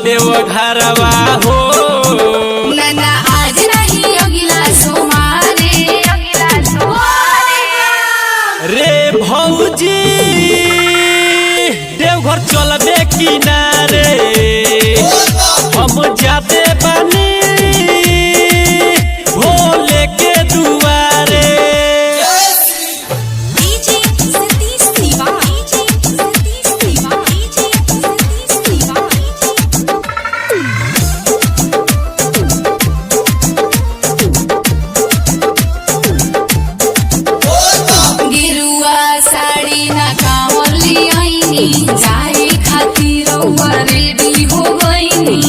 देव घरवा हो नैना आज नहीं अगिला सोमारे रे भौजी देवघर चलबे किनारे हम जाते बानी भोले के दुआरे गिरुआ साड़ी ना कांवर लियाइनी जाए खातिर रेडी हो गईनी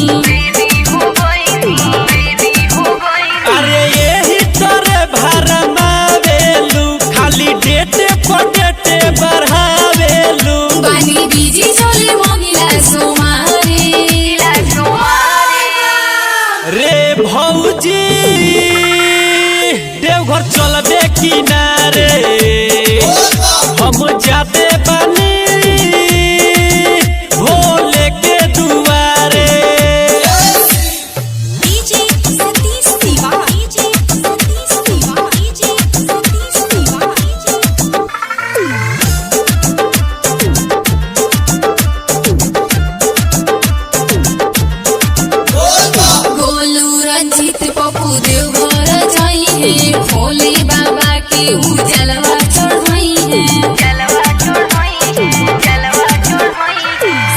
अरे यही तोरे भरमावेलू खाली डेटे पर डेटे बढ़ावेलू बानी बीजी चले मोगिला सोमारे रे भौजी देवघर चलबे किनारे हम जाते बानी भोले के दुआरे गोलू रंजीत पप्पू देवघर जाई है भोले बाबा के उजलवा चढ़ाई है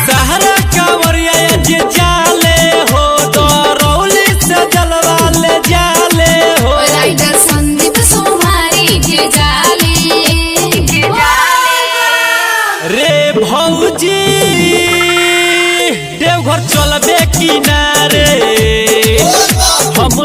सहरा कांवरिया जे जाले हो दरौली से जलवा ले जाले हो राइडर संदीप सोमारी के जाले रे भौजी देवघर चलबे किनारे हम